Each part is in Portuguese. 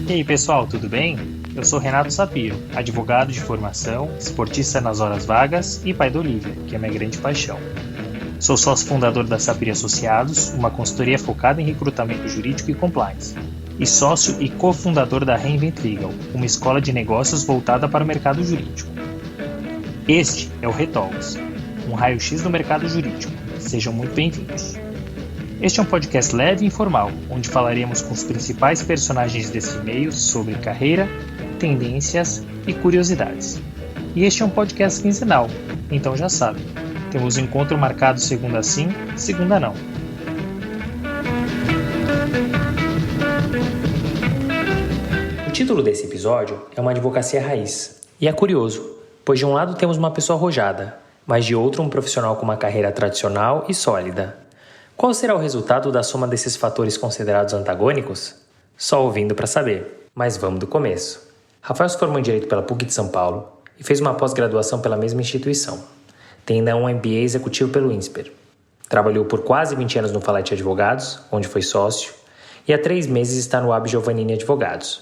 E aí pessoal, tudo bem? Eu sou Renato Sapiro, advogado de formação, esportista nas horas vagas e pai da Olivia, que é minha grande paixão. Sou sócio fundador da Sapiro Associados, uma consultoria focada em recrutamento jurídico e compliance, e sócio e cofundador da Reinvent Legal, uma escola de negócios voltada para o mercado jurídico. Este é o Retalks, um raio-x do mercado jurídico. Sejam muito bem-vindos. Este é um podcast leve e informal, onde falaremos com os principais personagens desse meio sobre carreira, tendências e curiosidades. E este é um podcast quinzenal, então já sabe, temos um encontro marcado segunda sim, segunda não. O título desse episódio é uma advocacia raiz. E é curioso, pois de um lado temos uma pessoa arrojada, mas de outro um profissional com uma carreira tradicional e sólida. Qual será o resultado da soma desses fatores considerados antagônicos? Só ouvindo para saber. Mas vamos do começo. Rafael se formou em Direito pela PUC de São Paulo e fez uma pós-graduação pela mesma instituição. Tem ainda um MBA executivo pelo INSPER. Trabalhou por quase 20 anos no Falete Advogados, onde foi sócio, e há 3 meses está no AB Giovannini Advogados.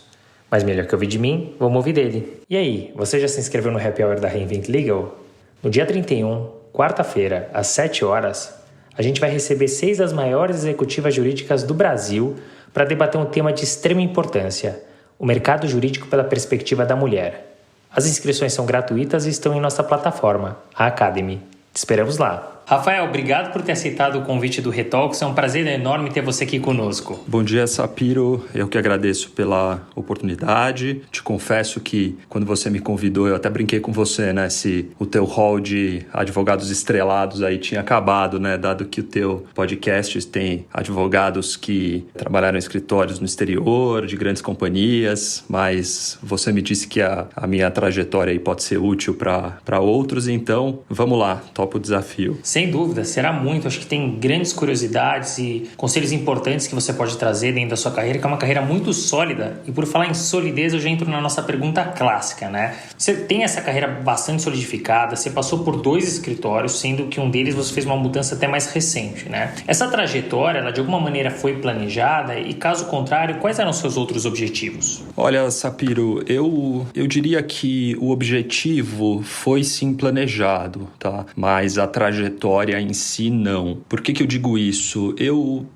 Mas melhor que ouvir de mim, vamos ouvir dele. E aí, você já se inscreveu no Happy Hour da Reinvent Legal? No dia 31, quarta-feira, às 7 horas, a gente vai receber 6 das maiores executivas jurídicas do Brasil para debater um tema de extrema importância, o mercado jurídico pela perspectiva da mulher. As inscrições são gratuitas e estão em nossa plataforma, a Academy. Te esperamos lá. Rafael, obrigado por ter aceitado o convite do Retalks. É um prazer enorme ter você aqui conosco. Bom dia, Sapiro. Eu que agradeço pela oportunidade. Te confesso que quando você me convidou, eu até brinquei com você, né? Se o teu hall de advogados estrelados aí tinha acabado, né? Dado que o teu podcast tem advogados que trabalharam em escritórios no exterior, de grandes companhias, mas você me disse que a minha trajetória aí pode ser útil para outros, então vamos lá, topa o desafio. Sem dúvida, será muito. Acho que tem grandes curiosidades e conselhos importantes que você pode trazer dentro da sua carreira, que é uma carreira muito sólida. E por falar em solidez, eu já entro na nossa pergunta clássica, né? Você tem essa carreira bastante solidificada, você passou por 2 escritórios, sendo que um deles você fez uma mudança até mais recente, né? Essa trajetória, ela de alguma maneira foi planejada e, caso contrário, quais eram os seus outros objetivos? Olha, Sapiro, eu diria que o objetivo foi sim planejado, tá? Mas a trajetória em si, não. Por que eu digo isso?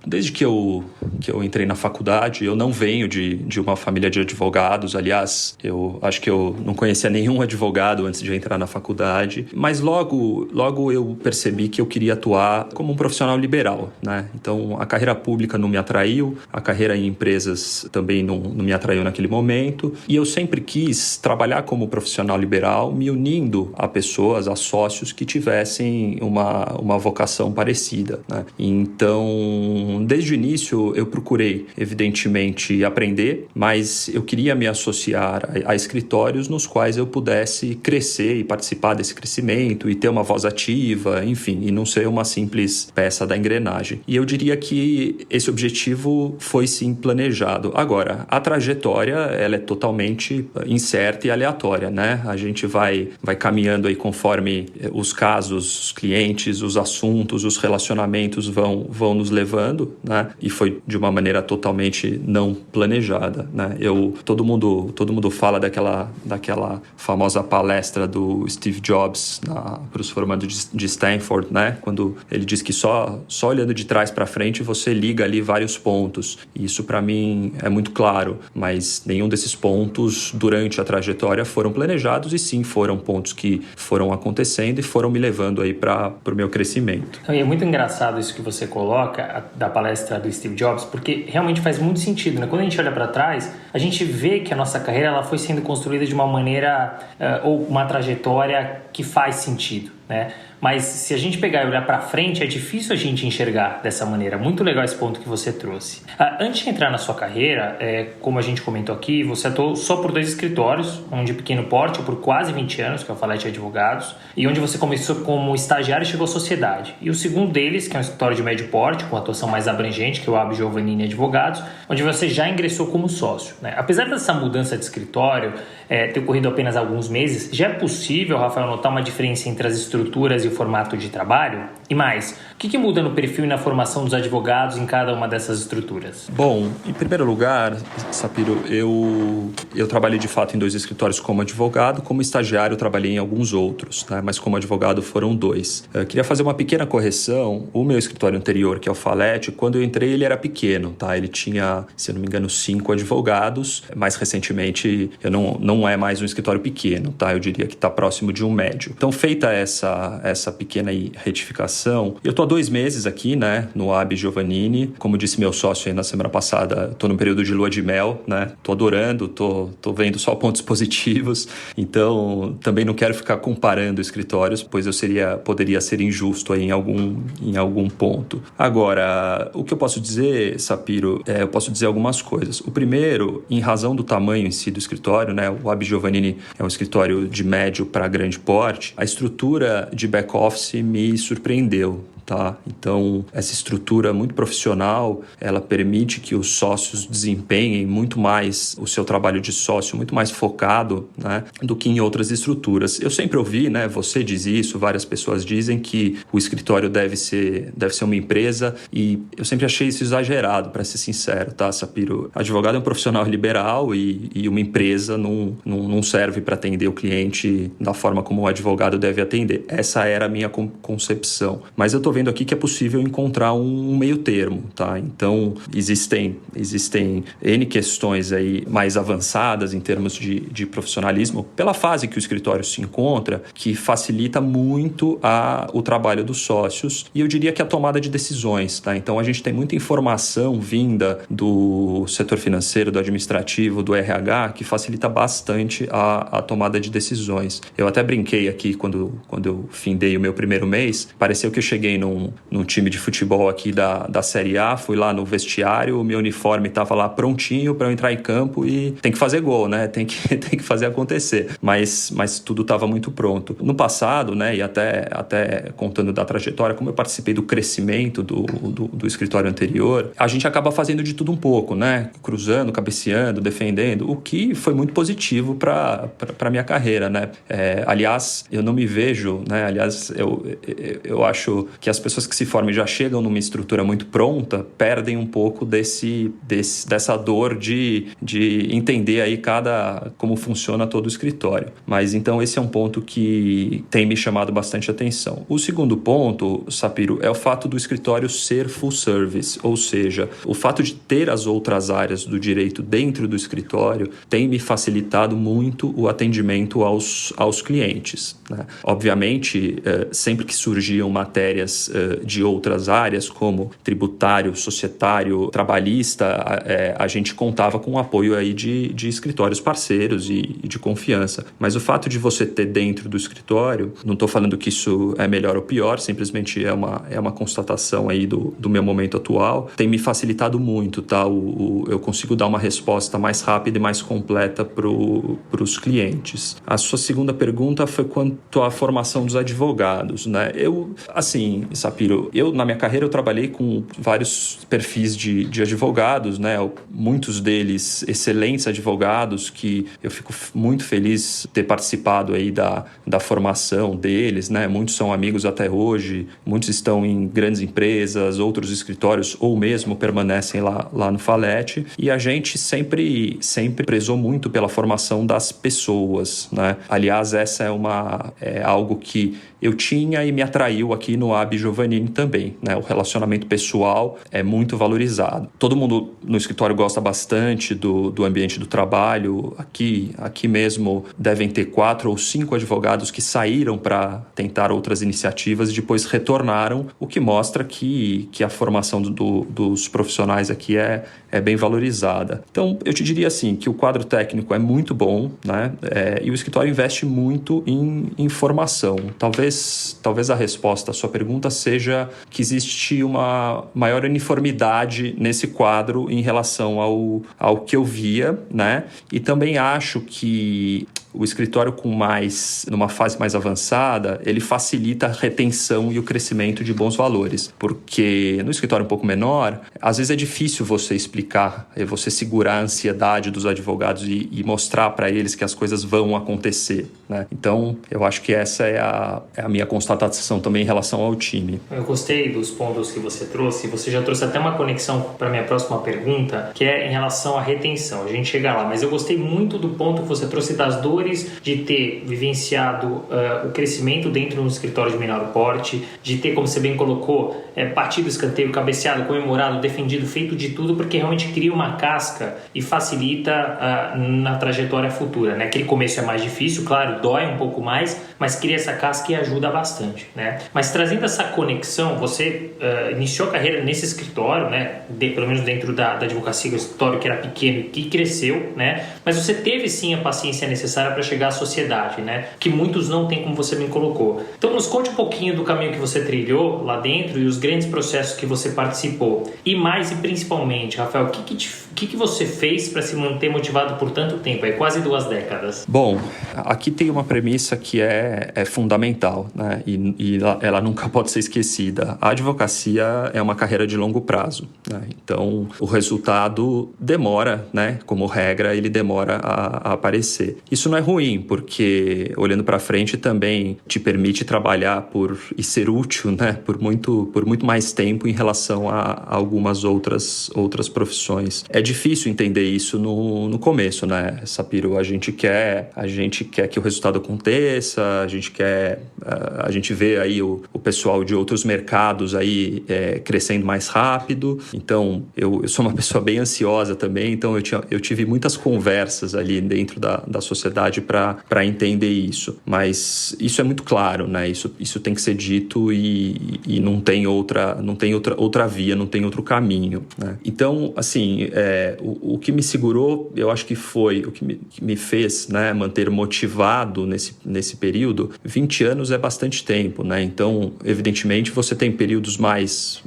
Desde que eu entrei na faculdade, eu não venho de uma família de advogados. Aliás, eu acho que eu não conhecia nenhum advogado antes de entrar na faculdade. Mas logo eu percebi que eu queria atuar como um profissional liberal, né? Então, a carreira pública não me atraiu, a carreira em empresas também não me atraiu naquele momento. E eu sempre quis trabalhar como profissional liberal, me unindo a pessoas, a sócios que tivessem uma vocação parecida, né? Então, desde o início, eu procurei, evidentemente, aprender, mas eu queria me associar a escritórios nos quais eu pudesse crescer e participar desse crescimento e ter uma voz ativa, enfim, e não ser uma simples peça da engrenagem. E eu diria que esse objetivo foi, sim, planejado. Agora, a trajetória, ela é totalmente incerta e aleatória, né? A gente vai caminhando aí conforme os casos, os clientes, os assuntos, os relacionamentos vão nos levando, né? E foi de uma maneira totalmente não planejada, né? Todo mundo fala daquela famosa palestra do Steve Jobs para os formandos de Stanford, né? Quando ele diz que só olhando de trás para frente você liga ali vários pontos. E isso para mim é muito claro, mas nenhum desses pontos durante a trajetória foram planejados e sim foram pontos que foram acontecendo e foram me levando aí para o meu crescimento. E é muito engraçado isso que você coloca da palestra do Steve Jobs, porque realmente faz muito sentido, né? Quando a gente olha para trás, a gente vê que a nossa carreira ela foi sendo construída de uma maneira ou uma trajetória que faz sentido, né? Mas se a gente pegar e olhar para frente, é difícil a gente enxergar dessa maneira. Muito legal esse ponto que você trouxe. Antes de entrar na sua carreira, como a gente comentou aqui, você atuou só por 2 escritórios, um de pequeno porte, por quase 20 anos, que é o Falete Advogados, e onde você começou como estagiário e chegou à sociedade. E o segundo deles, que é um escritório de médio porte, com atuação mais abrangente, que é o AB Giovannini Advogados, onde você já ingressou como sócio, né? Apesar dessa mudança de escritório ter ocorrido apenas alguns meses, já é possível, Rafael, notar uma diferença entre as estruturas e o formato de trabalho? E mais, o que muda no perfil e na formação dos advogados em cada uma dessas estruturas? Bom, em primeiro lugar, Sapiro, eu trabalhei de fato em 2 escritórios como advogado, como estagiário eu trabalhei em alguns outros, né? Mas como advogado foram 2. Eu queria fazer uma pequena correção. O meu escritório anterior, que é o Falete, quando eu entrei ele era pequeno, tá? Ele tinha, se eu não me engano, 5 advogados. Mais recentemente, não é mais um escritório pequeno, tá? Eu diria que está próximo de um médio. Então, feita essa pequena retificação, eu estou há 2 meses aqui, né, no AB Giovannini. Como disse meu sócio aí na semana passada, estou no período de lua de mel, né? Estou adorando, tô vendo só pontos positivos. Então, também não quero ficar comparando escritórios, pois poderia ser injusto aí em algum ponto. Agora, o que eu posso dizer, Sapiro, eu posso dizer algumas coisas. O primeiro, em razão do tamanho em si do escritório, né? O AB Giovannini é um escritório de médio para grande porte. A estrutura de back-office me surpreendeu. Tá? Então, essa estrutura muito profissional, ela permite que os sócios desempenhem muito mais o seu trabalho de sócio, muito mais focado, né, do que em outras estruturas. Eu sempre ouvi, né, você diz isso, várias pessoas dizem que o escritório deve ser uma empresa, e eu sempre achei isso exagerado, para ser sincero, tá, Sapiro? Advogado é um profissional liberal e uma empresa não serve para atender o cliente da forma como o advogado deve atender. Essa era a minha concepção. Mas eu estou vendo aqui que é possível encontrar um meio termo, tá? Então, existem N questões aí mais avançadas em termos de profissionalismo, pela fase que o escritório se encontra, que facilita muito o trabalho dos sócios, e eu diria que a tomada de decisões, tá? Então, a gente tem muita informação vinda do setor financeiro, do administrativo, do RH, que facilita bastante a tomada de decisões. Eu até brinquei aqui quando eu findei o meu primeiro mês, pareceu que eu cheguei num time de futebol aqui da Série A, fui lá no vestiário, o meu uniforme estava lá prontinho para eu entrar em campo e tem que fazer gol, né? Tem que fazer acontecer. Mas tudo estava muito pronto. No passado, né, e até contando da trajetória, como eu participei do crescimento do escritório anterior, a gente acaba fazendo de tudo um pouco, né? Cruzando, cabeceando, defendendo, o que foi muito positivo para a minha carreira, né? Aliás, eu não me vejo, né? Aliás, eu acho que as pessoas que se formam e já chegam numa estrutura muito pronta perdem um pouco dessa dor de entender aí como funciona todo o escritório. Mas então esse é um ponto que tem me chamado bastante atenção. O segundo ponto, Sapiro, é o fato do escritório ser full service, ou seja, o fato de ter as outras áreas do direito dentro do escritório tem me facilitado muito o atendimento aos clientes, né? Obviamente, sempre que surgiam matérias de outras áreas, como tributário, societário, trabalhista, a gente contava com o apoio aí de escritórios parceiros e de confiança. Mas o fato de você ter dentro do escritório, não estou falando que isso é melhor ou pior, simplesmente é uma constatação aí do meu momento atual, tem me facilitado muito, tá? Eu consigo dar uma resposta mais rápida e mais completa para os clientes. A sua segunda pergunta foi quanto à formação dos advogados, né? Assim, Sapiro, na minha carreira eu trabalhei com vários perfis de advogados, né? Muitos deles excelentes advogados, que eu fico muito feliz de ter participado aí da formação deles, né? Muitos são amigos até hoje, muitos estão em grandes empresas, outros escritórios, ou mesmo permanecem lá no Falete, e a gente sempre prezou muito pela formação das pessoas, né? Aliás, essa é algo que eu tinha e me atraiu aqui no AB Giovannini também, né? O relacionamento pessoal é muito valorizado. Todo mundo no escritório gosta bastante do ambiente do trabalho. Aqui mesmo devem ter 4 ou 5 advogados que saíram para tentar outras iniciativas e depois retornaram, o que mostra que a formação dos profissionais aqui é bem valorizada. Então, eu te diria assim, que o quadro técnico é muito bom, né? E o escritório investe muito em formação. Talvez a resposta à sua pergunta seja que existe uma maior uniformidade nesse quadro em relação ao que eu via, né? E também acho que o escritório numa fase mais avançada, ele facilita a retenção e o crescimento de bons valores, porque no escritório um pouco menor, às vezes é difícil você explicar, você segurar a ansiedade dos advogados e mostrar para eles que as coisas vão acontecer, né? Então, eu acho que essa é a minha constatação também em relação ao time. Eu gostei dos pontos que você trouxe. Você já trouxe até uma conexão para a minha próxima pergunta, que é em relação à retenção. A gente chega lá, mas eu gostei muito do ponto que você trouxe das dores de ter vivenciado o crescimento dentro de um escritório de menor porte, de ter, como você bem colocou, partido, escanteio, cabeceado, comemorado, defendido, feito de tudo, porque realmente cria uma casca e facilita na trajetória futura, né? Aquele começo é mais difícil, claro, dói um pouco mais, mas cria essa casca e ajuda bastante, né? Mas trazendo essa conexão, você iniciou a carreira nesse escritório, né? Pelo menos dentro da advocacia, o escritório que era pequeno e que cresceu, né? Mas você teve sim a paciência necessária para chegar à sociedade, né? Que muitos não têm, como você me colocou. Então nos conte um pouquinho do caminho que você trilhou lá dentro e os grandes processos que você participou. E mais e principalmente, Rafael, o que você fez para se manter motivado por tanto tempo? Quase 2 décadas. Bom, aqui tem uma premissa que é fundamental, né? E ela nunca pode ser esquecida. A advocacia é uma carreira de longo prazo, né? Então, o resultado demora, né? Como regra, ele demora a aparecer. Isso não é ruim, porque olhando para frente também te permite trabalhar e ser útil, né? Por muito mais tempo em relação a algumas outras profissões. É difícil entender isso no começo, né, Sapiro? A gente quer que o resultado aconteça, a gente vê aí o pessoal de outros mercados aí crescendo mais rápido. Então, eu sou uma pessoa bem ansiosa também, então eu tive muitas conversas ali dentro da sociedade para entender isso. Mas isso é muito claro, né? Isso tem que ser dito e não tem outra via, não tem outro caminho, né? Então, assim, o que me segurou, eu acho que foi o que me fez, né, manter motivado nesse período. 20 anos é bastante tempo, né? Então, evidentemente, você tem períodos mais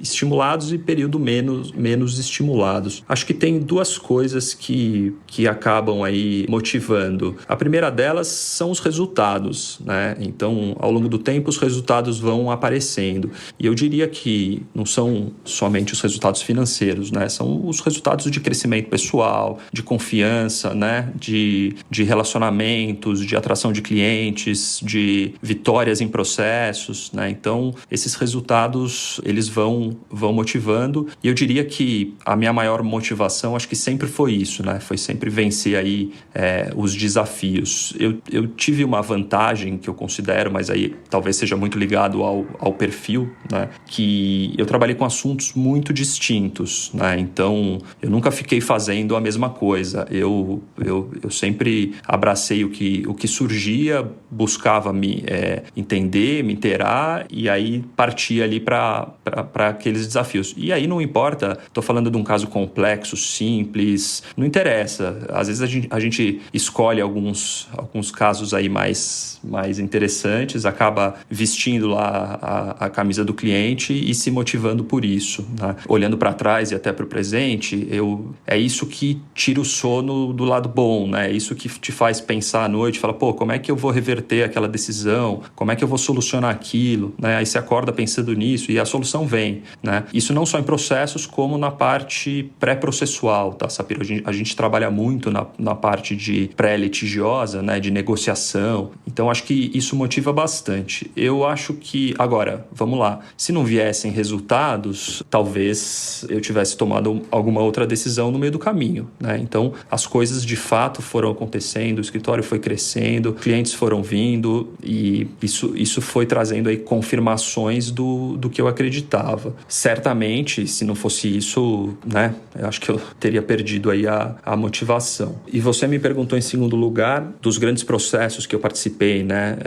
estimulados e períodos menos estimulados. Acho que tem 2 coisas que acabam aí motivando. A primeira delas são os resultados, né? Então, ao longo do tempo, os resultados vão aparecendo. E eu diria que não são somente os resultados financeiros, né? São os resultados de crescimento pessoal, de confiança, né? De relacionamentos, de atração de clientes, de vitórias em processos, né? Então, esses resultados, eles vão motivando. E eu diria que a minha maior motivação, acho que sempre foi isso, né? Foi sempre vencer aí os desafios. Eu tive uma vantagem que eu considero, mas aí talvez seja muito ligado ao perfil, né? Que eu trabalhei com assuntos muito distintos, né? Então, eu nunca fiquei fazendo a mesma coisa. Eu sempre abracei o que surgia, buscava me entender, me inteirar e aí partia ali para aqueles desafios. E aí não importa, estou falando de um caso complexo, simples, não interessa. Às vezes a gente escolhe alguns casos aí mais interessantes, acaba vestindo lá a camisa do cliente e se motivando por isso, né? Olhando para trás e até para o presente, é isso que tira o sono do lado bom, né? É isso que te faz pensar à noite, fala, pô, como é que eu vou reverter aquela decisão? Como é que eu vou solucionar aquilo? Né? Aí você acorda pensando nisso e a solução vem, né? Isso não só em processos, como na parte pré-processual, tá, Sapiro? A gente trabalha muito na parte de pré-litigiosa, né? De negociação. Então, acho que isso motiva bastante. Eu acho que, agora, vamos lá, se não viessem resultados, talvez eu tivesse tomado alguma outra decisão no meio do caminho, né? Então, as coisas de fato foram acontecendo, o escritório foi crescendo, clientes foram vindo e isso foi trazendo aí confirmações do que eu acreditava. Certamente, se não fosse isso, né, eu acho que eu teria perdido aí a motivação. E você me perguntou em segundo lugar dos grandes processos que eu participei, né?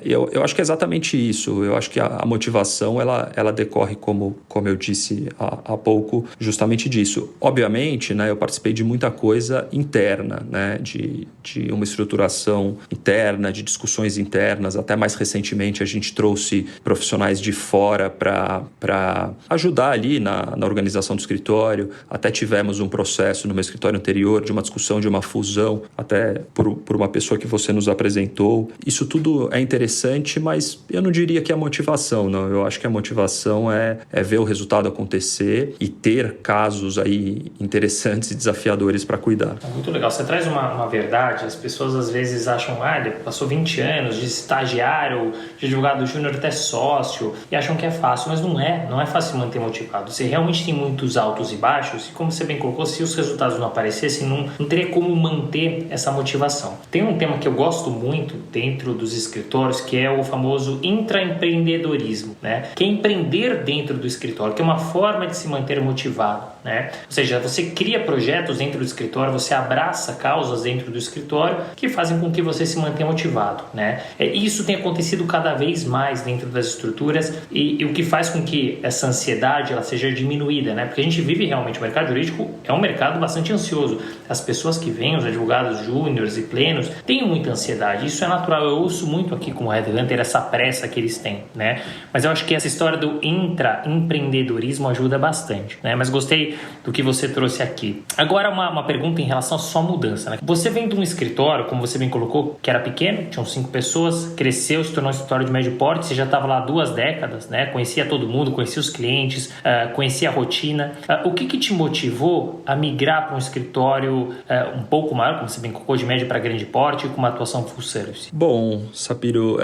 Eu acho que é exatamente isso. Eu acho que a motivação, ela decorre, como eu disse há pouco, justamente disso. Obviamente, né, eu participei de muita coisa interna, né, de uma estruturação interna, de discussões internas. Até mais recentemente a gente trouxe profissionais de fora para ajudar ali na organização do escritório. Até tivemos um processo no meu escritório anterior de uma discussão de uma fusão, até por uma pessoa que você nos apresentou. Isso tudo é interessante, mas eu não diria que é motivação, não. Eu acho que a motivação é ver o resultado acontecer e ter casos aí interessantes e desafiadores para cuidar. Muito legal. Você traz uma verdade. As pessoas às vezes acham, ele passou 20 anos de estagiário, de advogado júnior até sócio, e acham que é fácil, mas não é fácil se manter motivado. Você realmente tem muitos altos e baixos, e como você bem colocou, se os resultados não aparecessem, não teria como manter essa motivação. Tem um tema que eu gosto muito dentro dos escritórios, que é o famoso intraempreendedorismo, né? Que é empreender dentro do escritório, que é uma forma de se manter motivado, né? Ou seja, você cria projetos dentro do escritório, você abraça causas dentro do escritório que fazem com que você se mantenha motivado, né? Isso tem acontecido cada vez mais dentro das estruturas e o que faz com que essa ansiedade ela seja diminuída, né? Porque a gente vive realmente, o mercado jurídico é um mercado bastante ansioso. As pessoas que vêm, os advogados júniores e plenos, têm muita ansiedade. Isso é natural. Eu ouço muito aqui com o Headhunter essa pressa que eles têm, né? Mas eu acho que essa história do intraempreendedorismo ajuda bastante, né? Mas gostei do que você trouxe aqui. Agora uma pergunta em relação à sua mudança, né? Você vem de um escritório, como você bem colocou, que era pequeno, tinham 5 pessoas, cresceu, se tornou um escritório de médio porte, você já estava lá há 2 décadas, né? Conhecia todo mundo, conhecia os clientes, conhecia a rotina. O que te motivou a migrar para um escritório um pouco maior, como você bem colocou, de médio para grande porte, com uma atuação full service? Bom, Sapiro,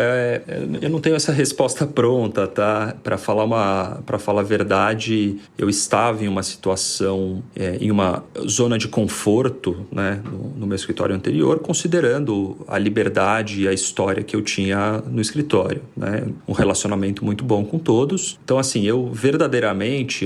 eu não tenho essa resposta pronta, tá? Para falar a verdade, eu estava em uma situação, em uma zona de conforto, né, no meu escritório anterior, considerando a liberdade e a história que eu tinha no escritório, né? Um relacionamento muito bom com todos. Então, assim, eu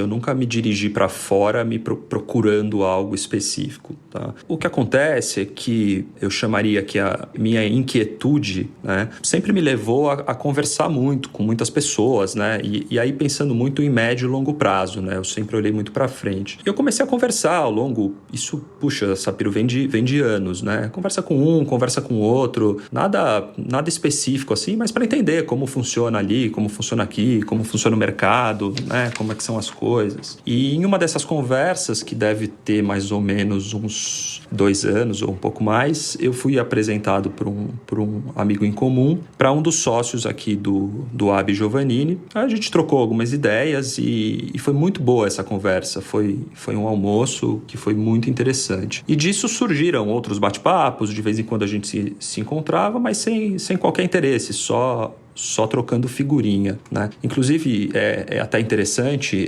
nunca me dirigi para fora procurando algo específico, tá? O que acontece é que eu chamaria que a minha inquietude, né, sempre me levou a conversar muito com muitas pessoas, né? E aí pensando muito em médio e longo prazo, né? Eu sempre olhei muito para frente. E eu comecei a conversar ao longo... Isso, Sapiro, vem de anos, né? Conversa com um, conversa com outro. Nada específico assim, mas para entender como funciona ali, como funciona aqui, como funciona o mercado, né? Como é que são as coisas. E em uma dessas conversas, que deve ter mais ou menos uns 2 anos ou um pouco mais, eu fui apresentado por um amigo em comum para um dos sócios aqui do AB Giovannini. A gente trocou algumas ideias e foi muito boa essa conversa. Foi um almoço que foi muito interessante. E disso surgiram outros bate-papos, de vez em quando a gente se encontrava, mas sem qualquer interesse, só trocando figurinha, né? Inclusive, é até interessante,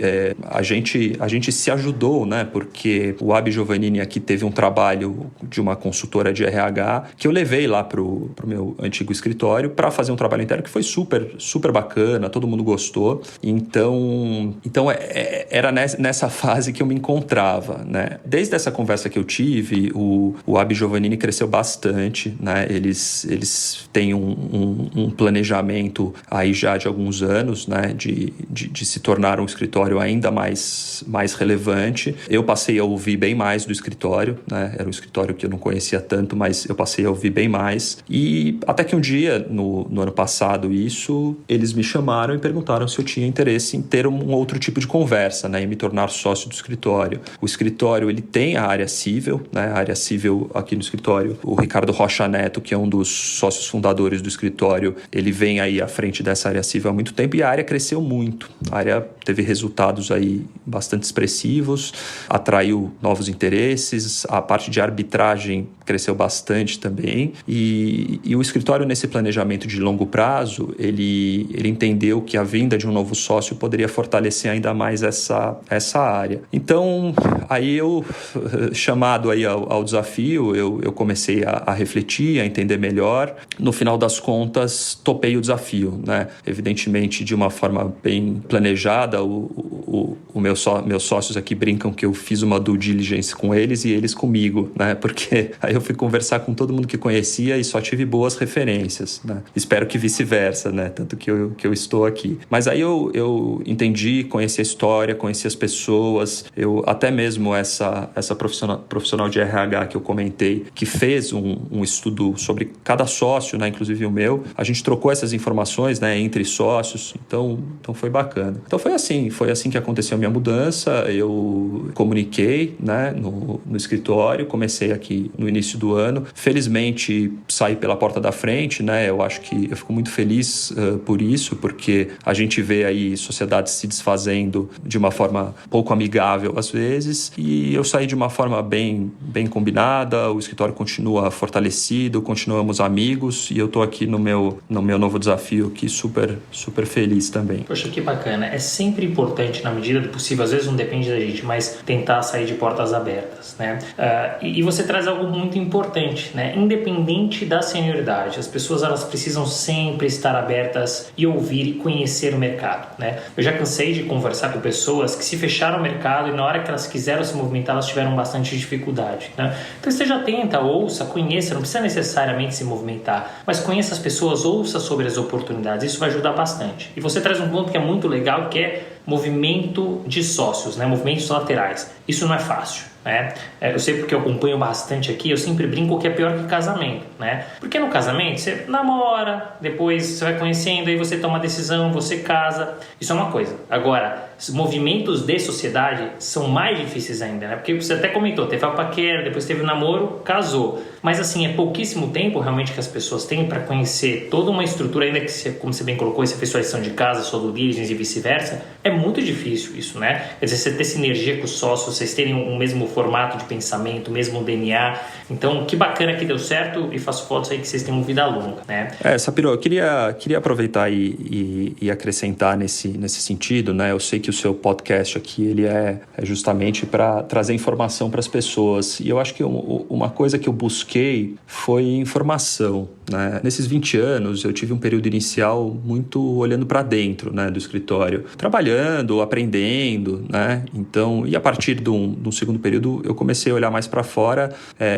a gente se ajudou, né? Porque o AB Giovannini aqui teve um trabalho de uma consultora de RH que eu levei lá pro meu antigo escritório para fazer um trabalho interno que foi super, super bacana, todo mundo gostou. Então era nessa fase que eu me encontrava, né? Desde essa conversa que eu tive, o AB Giovannini cresceu bastante, né? Eles têm um planejamento aí já de alguns anos, né, de se tornar um escritório ainda mais relevante. Eu passei a ouvir bem mais do escritório, né? Era um escritório que eu não conhecia tanto, mas eu passei a ouvir bem mais. E até que um dia, no ano passado, eles me chamaram e perguntaram se eu tinha interesse em ter um outro tipo de conversa, né, em me tornar sócio do escritório. O escritório, ele tem a área civil, né, a área civil aqui no escritório. O Ricardo Rocha Neto, que é um dos sócios fundadores do escritório, ele vem aí à frente dessa área civil há muito tempo e a área cresceu muito. A área teve resultados aí bastante expressivos, atraiu novos interesses, a parte de arbitragem cresceu bastante também e o escritório, nesse planejamento de longo prazo, ele entendeu que a vinda de um novo sócio poderia fortalecer ainda mais essa área. Então, aí eu, chamado aí ao desafio, eu comecei a refletir, a entender melhor. No final das contas, topei o desafio, né? Evidentemente, de uma forma bem planejada. Meus sócios aqui brincam que eu fiz uma due diligence com eles e eles comigo, né? Porque aí eu fui conversar com todo mundo que conhecia e só tive boas referências, né? Espero que vice-versa, né? Tanto que eu estou aqui. Mas aí eu entendi, conheci a história, conheci as pessoas, até mesmo essa profissional de RH que eu comentei, que fez um estudo sobre cada sócio, né? Inclusive o meu, a gente trocou essas informações, né, entre sócios, então foi bacana. Então foi assim que aconteceu a minha mudança. Eu comuniquei, né, no escritório, comecei aqui no início início do ano. Felizmente, saí pela porta da frente, né? Eu acho que eu fico muito feliz por isso, porque a gente vê aí sociedades se desfazendo de uma forma pouco amigável às vezes, e eu saí de uma forma bem combinada, o escritório continua fortalecido, continuamos amigos, e eu tô aqui no meu novo desafio aqui super feliz também. Poxa, que bacana. É sempre importante, na medida do possível, às vezes não depende da gente, mas tentar sair de portas abertas, né? E você traz algo muito importante, né? Independente da senioridade, as pessoas elas precisam sempre estar abertas e ouvir e conhecer o mercado, né? Eu já cansei de conversar com pessoas que se fecharam ao mercado e na hora que elas quiseram se movimentar, elas tiveram bastante dificuldade, né? Então esteja atenta, ouça, conheça, não precisa necessariamente se movimentar, mas conheça as pessoas, ouça sobre as oportunidades, isso vai ajudar bastante. E você traz um ponto que é muito legal, que é movimento de sócios, né? Movimentos laterais. Isso não é fácil, né? Eu sei porque eu acompanho bastante aqui, eu sempre brinco que é pior que casamento, né? Porque no casamento você namora, depois você vai conhecendo, aí você toma uma decisão, você casa, isso é uma coisa. Agora, movimentos de sociedade são mais difíceis ainda, né? Porque você até comentou, teve a paquera, depois teve o namoro, casou. Mas assim, é pouquíssimo tempo realmente que as pessoas têm para conhecer toda uma estrutura, ainda que você, como você bem colocou, você fez sua lição de casa, sua due diligence e vice-versa, é muito difícil isso, né? Quer dizer, você ter sinergia com os sócios, vocês terem o mesmo formato de pensamento, o mesmo DNA. Então, que bacana que deu certo e faço fotos aí que vocês tenham vida longa, né? Sapiro, eu queria aproveitar e acrescentar nesse sentido, né? Eu sei que o seu podcast aqui, ele é justamente para trazer informação para as pessoas. E eu acho que uma coisa que eu busquei foi informação, né? Nesses 20 anos, eu tive um período inicial muito olhando para dentro, né, do escritório, trabalhando, aprendendo, né? Então, e a partir do segundo período, eu comecei a olhar mais para fora,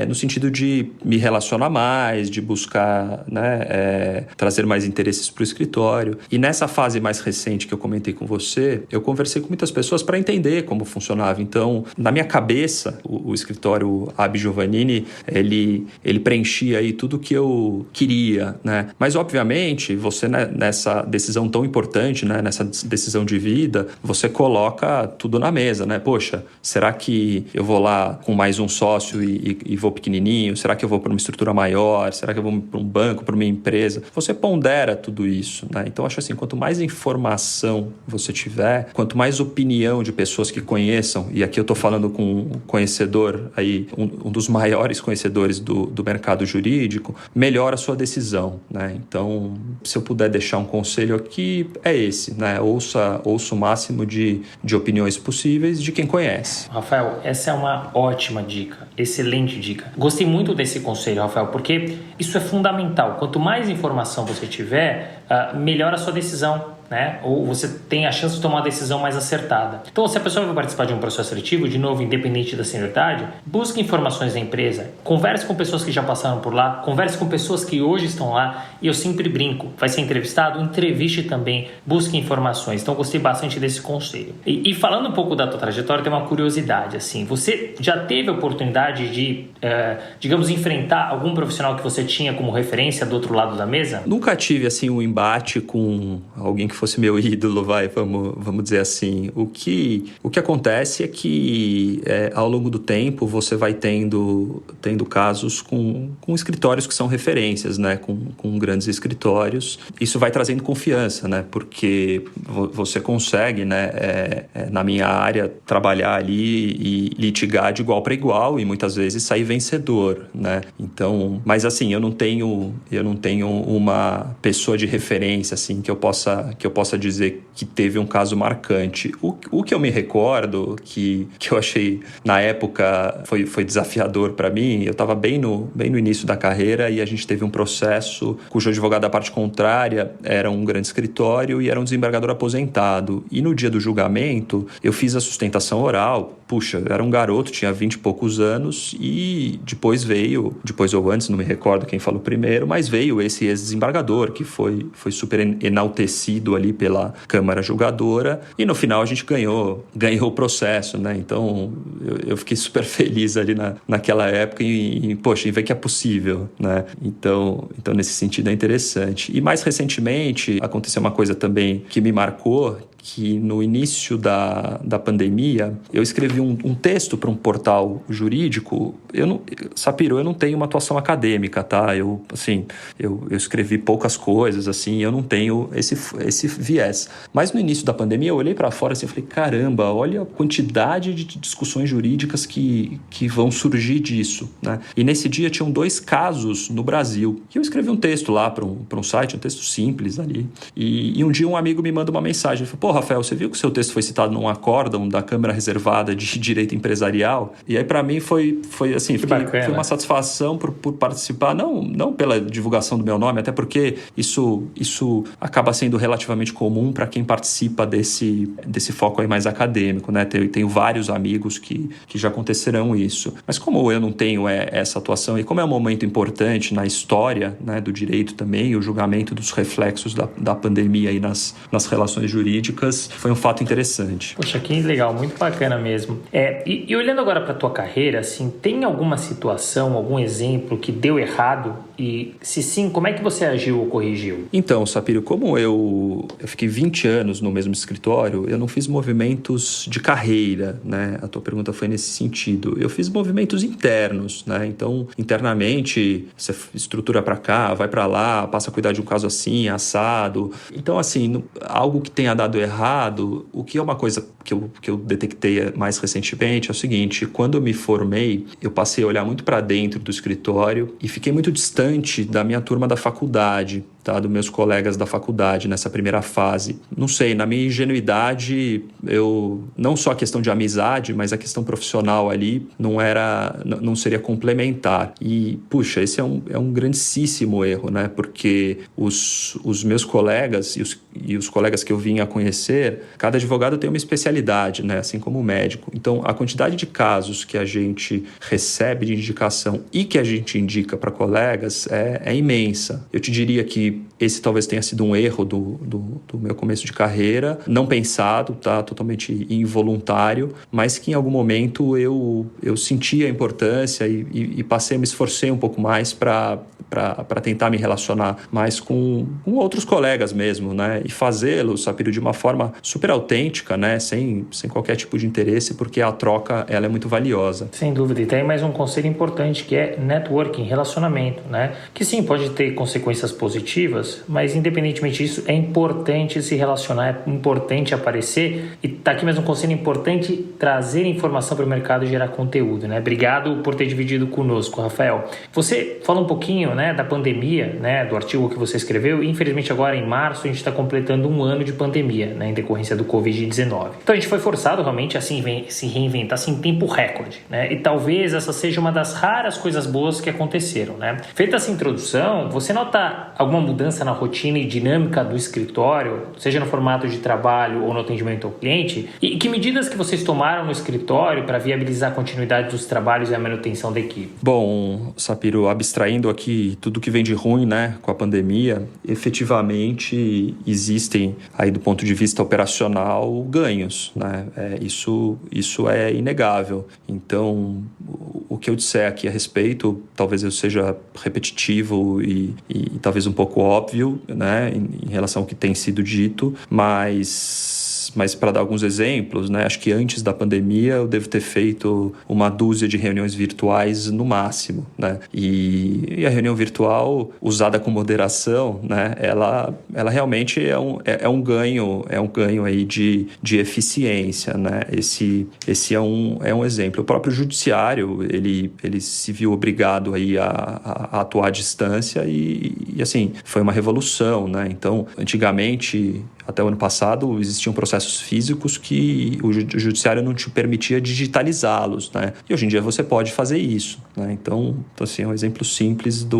no sentido de me relacionar mais, de buscar, né, trazer mais interesses para o escritório. E nessa fase mais recente que eu comentei com você, eu conversei com muitas pessoas para entender como funcionava. Então, na minha cabeça, o escritório AB Giovannini, ele preenchia aí tudo que eu queria, né? Mas, obviamente, você nessa decisão tão importante, né, nessa decisão de vida, você coloca tudo na mesa, né? Poxa, será que eu vou lá com mais um sócio e vou pequenininho? Será que eu vou para uma estrutura maior? Será que eu vou para um banco, para uma empresa? Você pondera tudo isso, né? Então, acho assim, quanto mais informação você tiver, quanto mais opinião de pessoas que conheçam, e aqui eu estou falando com um conhecedor aí, um dos maiores conhecedores do mercado jurídico, melhor a sua decisão, né? Então, se eu puder deixar um conselho aqui, é esse, né? Ouça o máximo de opiniões possíveis de quem conhece. Rafael, essa é uma ótima dica, excelente dica. Gostei muito desse conselho, Rafael, porque isso é fundamental. Quanto mais informação você tiver, melhor a sua decisão, né? Ou você tem a chance de tomar uma decisão mais acertada. Então, se a pessoa vai participar de um processo seletivo, de novo, independente da senioridade, busque informações da empresa, converse com pessoas que já passaram por lá, converse com pessoas que hoje estão lá, e eu sempre brinco, vai ser entrevistado, entreviste também, busque informações. Então, gostei bastante desse conselho. E falando um pouco da tua trajetória, tem uma curiosidade, assim, você já teve a oportunidade de, digamos, enfrentar algum profissional que você tinha como referência do outro lado da mesa? Nunca tive, assim, um embate com alguém que fosse meu ídolo, vamos dizer assim. O que acontece é que ao longo do tempo você vai tendo casos com escritórios que são referências, né? Com grandes escritórios. Isso vai trazendo confiança, né? Porque você consegue, né? Na minha área, trabalhar ali e litigar de igual para igual e muitas vezes sair vencedor, né? Então, mas assim, eu não tenho uma pessoa de referência assim que eu possa dizer que teve um caso marcante. O que eu me recordo, que eu achei na época foi desafiador para mim, eu estava bem no início da carreira e a gente teve um processo cujo advogado da parte contrária era um grande escritório e era um desembargador aposentado. E no dia do julgamento, eu fiz a sustentação oral. Puxa, era um garoto, tinha 20 e poucos anos e depois ou antes, não me recordo quem falou primeiro, mas veio esse ex-desembargador que foi super enaltecido ali pela Câmara Julgadora e no final a gente ganhou o processo, né? Então eu fiquei super feliz ali naquela época e ver que é possível, né? Então nesse sentido é interessante. E mais recentemente aconteceu uma coisa também que me marcou, que no início da pandemia eu escrevi um texto para um portal jurídico. Sapiro, eu não tenho uma atuação acadêmica, tá? Eu escrevi poucas coisas, assim, eu não tenho esse viés. Mas no início da pandemia eu olhei para fora assim, e falei, caramba, olha a quantidade de discussões jurídicas que vão surgir disso, né? E nesse dia tinham 2 casos no Brasil. E eu escrevi um texto lá para um site, um texto simples ali. E um dia um amigo me manda uma mensagem. Ele falou, pô, Rafael, você viu que o seu texto foi citado num acórdão da Câmara Reservada de Direito Empresarial? E aí para mim foi assim, foi uma satisfação por participar, não pela divulgação do meu nome, até porque isso acaba sendo relativamente comum para quem participa desse foco aí mais acadêmico, né? Tenho vários amigos que já aconteceram isso. Mas como eu não tenho essa atuação e como é um momento importante na história, né, do direito também, o julgamento dos reflexos da pandemia aí nas relações jurídicas, foi um fato interessante. Poxa, que legal, muito bacana mesmo. E olhando agora para a tua carreira, assim, tem alguma situação, algum exemplo que deu errado? E se sim, como é que você agiu ou corrigiu? Então, Sapiro, como eu fiquei 20 anos no mesmo escritório, eu não fiz movimentos de carreira, né? A tua pergunta foi nesse sentido. Eu fiz movimentos internos, né? Então, internamente, você estrutura para cá, vai para lá, passa a cuidar de um caso assim, assado. Então, assim, algo que tenha dado errado, o que é uma coisa que eu detectei mais recentemente é o seguinte: quando eu me formei, eu passei a olhar muito para dentro do escritório e fiquei muito distante da minha turma da faculdade, tá? Dos meus colegas da faculdade nessa primeira fase. Não sei, na minha ingenuidade, não só a questão de amizade, mas a questão profissional ali não seria complementar. E, puxa, esse é um grandíssimo erro, né? Porque os meus colegas e os colegas que eu vim a conhecer, cada advogado tem uma especialidade, né? Assim como o médico. Então, a quantidade de casos que a gente recebe de indicação e que a gente indica para colegas é imensa. Eu te diria que esse talvez tenha sido um erro do meu começo de carreira, não pensado, tá? Totalmente involuntário, mas que em algum momento eu senti a importância e me esforcei um pouco mais para tentar me relacionar mais com outros colegas mesmo, né? E fazê-lo, Sapiro, de uma forma super autêntica, né? Sem qualquer tipo de interesse, porque a troca ela é muito valiosa. Sem dúvida. E tem mais um conselho importante que é networking, relacionamento, né? Que sim, pode ter consequências positivas, mas independentemente disso, é importante se relacionar, é importante aparecer. E tá aqui mais um conselho importante: trazer informação para o mercado e gerar conteúdo, né? Obrigado por ter dividido conosco, Rafael. Você fala um pouquinho, né, da pandemia, né, do artigo que você escreveu. E, infelizmente, agora em março a gente está completando 1 ano de pandemia, né, em decorrência do Covid-19. Então a gente foi forçado realmente a se reinventar assim, em tempo recorde, né? E talvez essa seja uma das raras coisas boas que aconteceram, né? Feita essa introdução, você nota alguma mudança na rotina e dinâmica do escritório, seja no formato de trabalho ou no atendimento ao cliente? E que medidas que vocês tomaram no escritório para viabilizar a continuidade dos trabalhos e a manutenção da equipe? Bom, Sapiro, abstraindo aqui tudo que vem de ruim, né, com a pandemia, efetivamente existem aí do ponto de vista operacional ganhos, né? Isso é inegável. Então, o que eu disser aqui a respeito, talvez eu seja repetitivo e talvez um pouco óbvio, né, em relação ao que tem sido dito, mas para dar alguns exemplos, né, acho que antes da pandemia eu devo ter feito 1 dúzia de reuniões virtuais no máximo, né? E a reunião virtual usada com moderação, né, ela realmente é um ganho aí de eficiência, né? Esse é um exemplo. O próprio judiciário, ele se viu obrigado aí a atuar à distância e assim, foi uma revolução, né? Então, antigamente, até o ano passado, existiam processos físicos que o judiciário não te permitia digitalizá-los, né? E hoje em dia você pode fazer isso, né? Então assim, é um exemplo simples de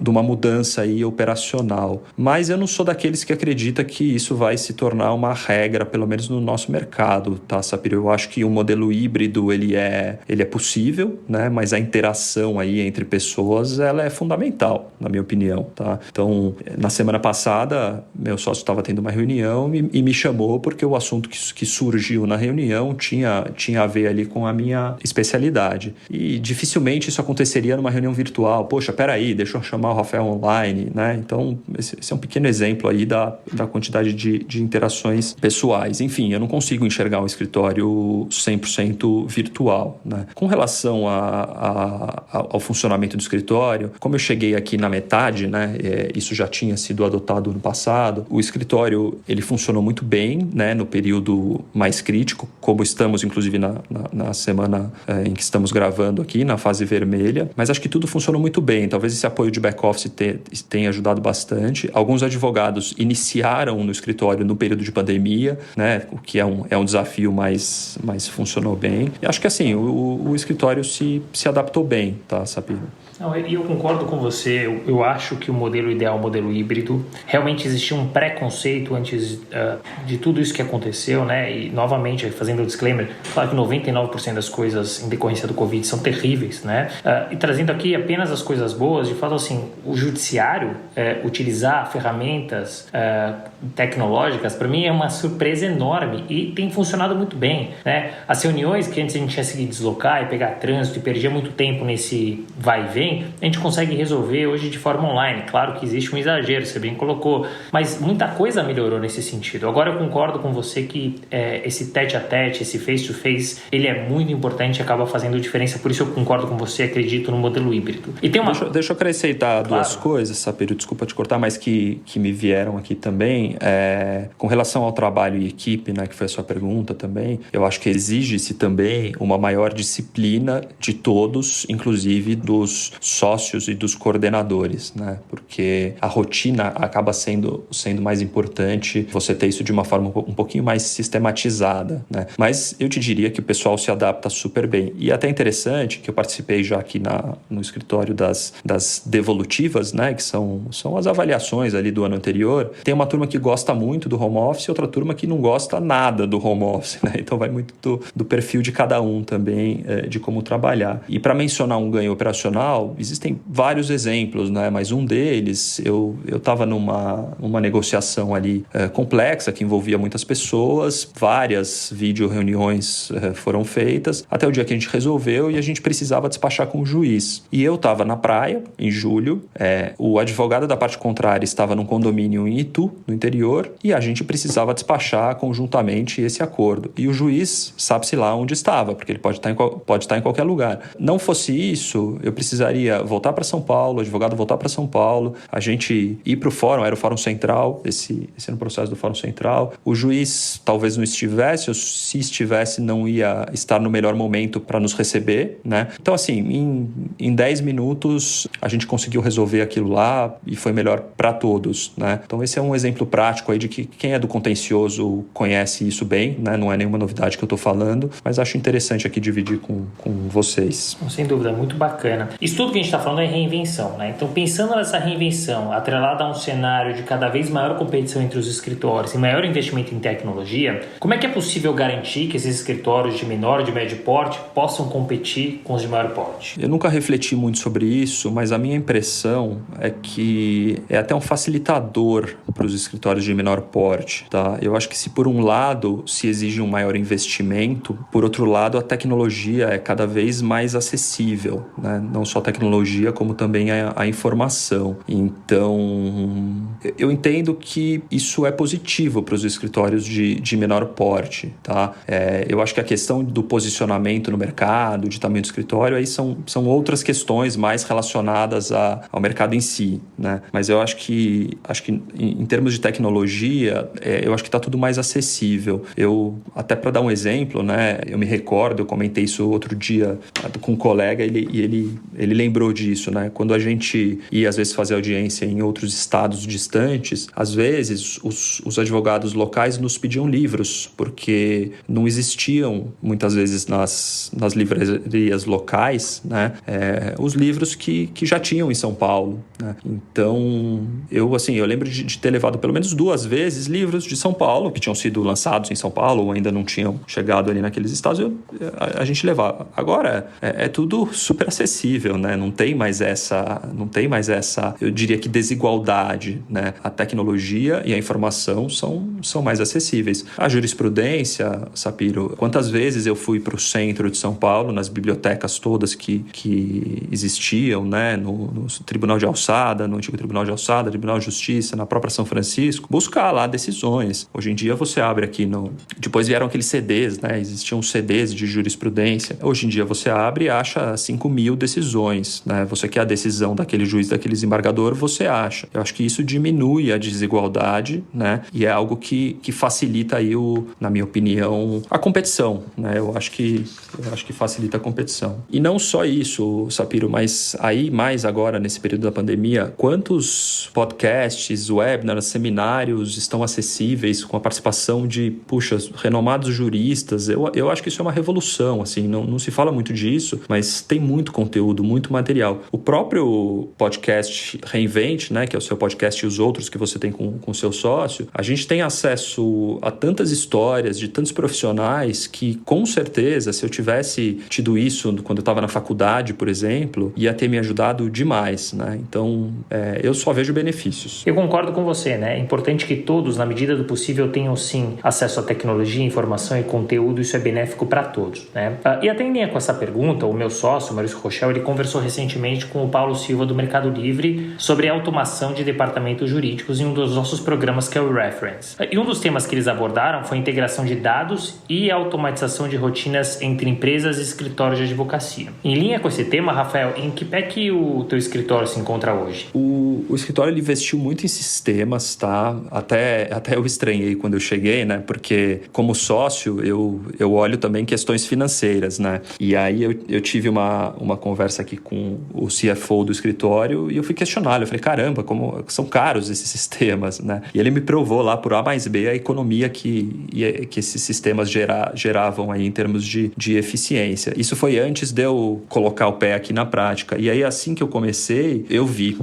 uma mudança aí operacional. Mas eu não sou daqueles que acredita que isso vai se tornar uma regra, pelo menos no nosso mercado, tá, Sapiro? Eu acho que o modelo híbrido, ele é possível, né? Mas a interação aí entre pessoas, ela é fundamental, na minha opinião, tá? Então, na semana passada, meu sócio estava tendo uma reunião e me chamou porque o assunto que surgiu na reunião tinha a ver ali com a minha especialidade. E dificilmente isso aconteceria numa reunião virtual. Poxa, peraí, deixa eu chamar o Rafael online, né? Então, esse é um pequeno exemplo aí da quantidade de interações pessoais. Enfim, eu não consigo enxergar um escritório 100% virtual, né? Com relação ao funcionamento do escritório, como eu cheguei aqui na metade, né? Isso já tinha sido adotado no passado, o escritório ele funcionou muito bem, né? No período mais crítico, como estamos inclusive na semana em que estamos gravando aqui, na fase vermelha, mas acho que tudo funcionou muito bem. Talvez esse apoio de back-office tenha ajudado bastante. Alguns advogados iniciaram no escritório no período de pandemia, né? O que é um desafio, mas funcionou bem. E acho que assim, o escritório se adaptou bem, tá, Sapiro? E eu concordo com você. Eu acho que o modelo ideal é o modelo híbrido. Realmente existia um preconceito antes de tudo isso que aconteceu, né? E novamente, fazendo um disclaimer, claro que 99% das coisas em decorrência do Covid são terríveis, né? E trazendo aqui apenas as coisas boas, de fato, assim, o judiciário utilizar ferramentas tecnológicas, para mim é uma surpresa enorme e tem funcionado muito bem, né? As reuniões que antes a gente tinha que deslocar e pegar trânsito e perdia muito tempo nesse vai e vem, a gente consegue resolver hoje de forma online. Claro que existe um exagero, você bem colocou, mas muita coisa melhorou nesse sentido. Agora eu concordo com você que esse tete-a-tete, esse face-to-face, ele é muito importante e acaba fazendo diferença. Por isso eu concordo com você, acredito no modelo híbrido. E tem uma... Deixa eu acrescentar duas coisas, Sapiro, desculpa te cortar, mas que me vieram aqui também. Com relação ao trabalho e equipe, né, que foi a sua pergunta também, eu acho que exige-se também uma maior disciplina de todos, inclusive dos sócios e dos coordenadores, né? Porque a rotina acaba sendo mais importante você ter isso de uma forma um pouquinho mais sistematizada, né? Mas eu te diria que o pessoal se adapta super bem. E até interessante que eu participei já aqui no escritório das devolutivas, né? Que são as avaliações ali do ano anterior. Tem uma turma que gosta muito do home office e outra turma que não gosta nada do home office, né? Então vai muito do perfil de cada um também, de como trabalhar. E para mencionar um ganho operacional, existem vários exemplos, né? Mas um deles, eu estava numa negociação ali complexa, que envolvia muitas pessoas, várias vídeo-reuniões foram feitas, até o dia que a gente resolveu e a gente precisava despachar com o juiz. E eu estava na praia, em julho, o advogado da parte contrária estava num condomínio em Itu, no interior, e a gente precisava despachar conjuntamente esse acordo. E o juiz sabe-se lá onde estava, porque ele pode estar em qualquer lugar. Não fosse isso, eu precisaria voltar para São Paulo, o advogado voltar para São Paulo, a gente ir para o fórum, era o Fórum Central, esse era o processo do Fórum Central. O juiz talvez não estivesse, ou se estivesse, não ia estar no melhor momento para nos receber, né? Então, assim, em 10 minutos, a gente conseguiu resolver aquilo lá e foi melhor para todos, né? Então, esse é um exemplo prático aí de que quem é do contencioso conhece isso bem, né? Não é nenhuma novidade que eu estou falando, mas acho interessante aqui dividir com vocês. Sem dúvida, muito bacana. Isso tudo que a gente está falando é reinvenção, né? Então, pensando nessa reinvenção, atrelada a um cenário de cada vez maior competição entre os escritórios e maior investimento em tecnologia, como é que é possível garantir que esses escritórios de menor e de médio porte possam competir com os de maior porte? Eu nunca refleti muito sobre isso, mas a minha impressão é que é até um facilitador para os escritórios de menor porte, tá? Eu acho que se por um lado se exige um maior investimento, por outro lado a tecnologia é cada vez mais acessível, né? Não só a tecnologia, como também a informação. Então, eu entendo que isso é positivo para os escritórios de menor porte, tá? Eu acho que a questão do posicionamento no mercado, de tamanho do escritório, aí são outras questões mais relacionadas ao mercado em si, né? Mas eu acho que em termos de tecnologia, eu acho que está tudo mais acessível. Até para dar um exemplo, né? Eu me recordo, eu comentei isso outro dia com um colega, ele lembrou disso, né? Quando a gente ia às vezes fazer audiência em outros estados distantes, às vezes os advogados locais nos pediam livros, porque não existiam muitas vezes nas livrarias locais, né? Os livros que já tinham em São Paulo, né? Então, eu lembro de ter levado pelo menos 2 vezes livros de São Paulo, que tinham sido lançados em São Paulo ou ainda não tinham chegado ali naqueles estados, a gente levava. Agora, é tudo super acessível, né? Não tem mais essa, eu diria que desigualdade, né? A tecnologia e a informação são mais acessíveis. A jurisprudência, Sapiro, quantas vezes eu fui para o centro de São Paulo, nas bibliotecas todas que existiam, né, no Tribunal de Alçada, no antigo Tribunal de Alçada, Tribunal de Justiça, na própria São Francisco, buscar lá decisões. Hoje em dia você abre aqui Depois vieram aqueles CDs, né? Existiam CDs de jurisprudência. Hoje em dia você abre e acha 5.000 decisões, né? Você quer a decisão daquele juiz, daquele desembargador, você acha. Eu acho que isso diminui a desigualdade, né? E é algo que facilita aí, na minha opinião, a competição, né? Eu acho que facilita a competição. E não só isso, Sapiro, mas aí mais agora, nesse período da pandemia, quantos podcasts, webinars, seminários estão acessíveis com a participação de, renomados juristas? Eu acho que isso é uma revolução, assim, não se fala muito disso, mas tem muito conteúdo, muito material. O próprio podcast Reinvente, né, que é o seu podcast e os outros que você tem com o seu sócio, a gente tem acesso a tantas histórias de tantos profissionais que, com certeza, se eu tivesse tido isso quando eu estava na faculdade, por exemplo, ia ter me ajudado demais, né? Então, eu só vejo benefícios. Eu concordo com você, né? É importante que todos, na medida do possível, tenham, sim, acesso à tecnologia, informação e conteúdo. Isso é benéfico para todos, né? E até em linha com essa pergunta, o meu sócio, Maurício Rochel, ele conversou recentemente com o Paulo Silva, do Mercado Livre, sobre a automação de departamentos jurídicos em um dos nossos programas, que é o Reference. E um dos temas que eles abordaram foi a integração de dados e a automatização de rotinas entre empresas e escritórios de advocacia. Em linha com esse tema, Rafael, em que pé que o teu escritório se encontra hoje? O escritório ele investiu muito em sistemas, tá? Até eu estranhei quando eu cheguei, né? Porque como sócio eu olho também questões financeiras, né? E aí eu tive uma conversa aqui com o CFO do escritório e eu fui questioná-lo. Eu falei, caramba, como são caros esses sistemas, né? E ele me provou lá por A mais B a economia que esses sistemas geravam aí em termos de eficiência. Isso foi antes de eu colocar o pé aqui na prática. E aí assim que eu comecei, eu vi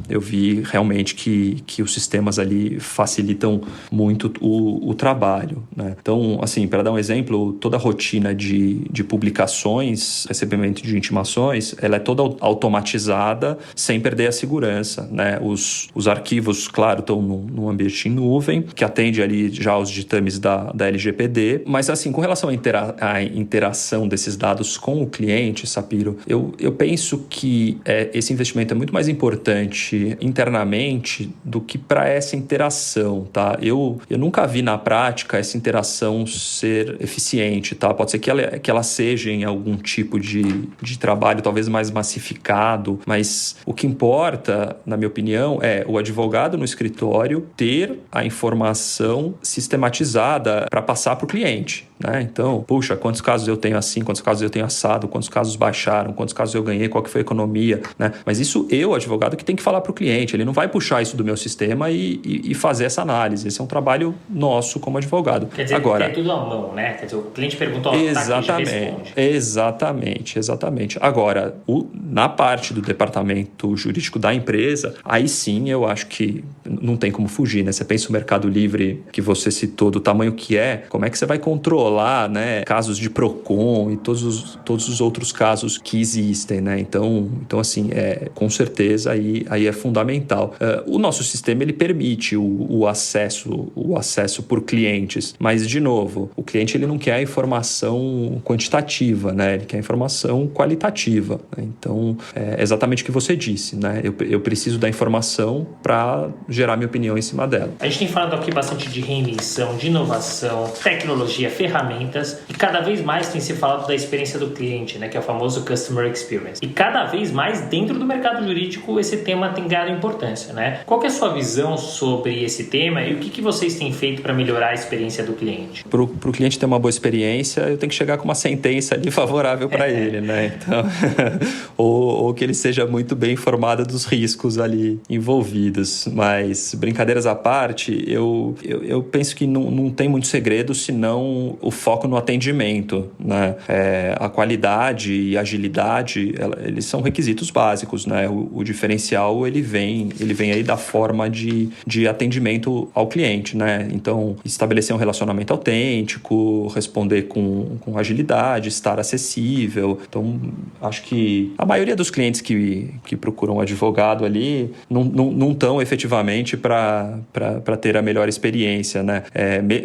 realmente que os sistemas ali facilitam muito o trabalho, né? Então, assim, para dar um exemplo, toda a rotina de publicações, recebimento de intimações, ela é toda automatizada sem perder a segurança, né? Os arquivos, claro, estão num ambiente em nuvem, que atende ali já aos ditames da LGPD, mas assim, com relação à interação desses dados com o cliente, Sapiro, eu penso que esse investimento é muito mais importante internamente do que para essa interação, tá? Eu nunca vi na prática essa interação ser eficiente, tá? Pode ser que ela seja em algum tipo de trabalho talvez mais massificado, mas o que importa, na minha opinião, é o advogado no escritório ter a informação sistematizada para passar para o cliente, né? Então, puxa, quantos casos eu tenho assim, quantos casos eu tenho assado, quantos casos baixaram, quantos casos eu ganhei, qual que foi a economia, né? Mas isso advogado, que tem que falar para o cliente, ele não vai puxar isso do meu sistema e fazer essa análise. Esse é um trabalho nosso como advogado. Quer dizer, agora, tem tudo à mão, né? Quer dizer, o cliente perguntou, Exatamente. Agora, na parte do departamento jurídico da empresa, aí sim eu acho que não tem como fugir, né? Você pensa o Mercado Livre que você citou, do tamanho que é, como é que você vai controlar, né, casos de PROCON e todos os outros casos que existem, né? Então assim, com certeza aí é fundamental. O nosso sistema, ele permite o acesso por clientes, mas, de novo, o cliente ele não quer a informação quantitativa, né? Ele quer a informação qualitativa, né? Então, é exatamente o que você disse, né? Eu preciso da informação para gerar minha opinião em cima dela. A gente tem falado aqui bastante de reinvenção, de inovação, tecnologia, ferramentas, e cada vez mais tem se falado da experiência do cliente, né? Que é o famoso Customer Experience. E cada vez mais, dentro do mercado jurídico, esse tema tem ganhado importância, né? Qual que é a sua visão sobre esse tema e o que vocês têm feito para melhorar a experiência do cliente? Para o cliente ter uma boa experiência, eu tenho que chegar com uma sentença ali favorável para ele, né? Então, ou que ele seja muito bem informado dos riscos ali envolvidos. Mas, brincadeiras à parte, eu penso que não tem muito segredo, senão o foco no atendimento, né? A qualidade e agilidade, eles são requisitos básicos, né? O diferencial, ele vem aí da forma de atendimento ao cliente, né? Então, estabelecer um relacionamento autêntico, responder com agilidade, estar acessível. Então, acho que a maioria dos clientes que procuram um advogado ali não estão efetivamente para ter a melhor experiência, né?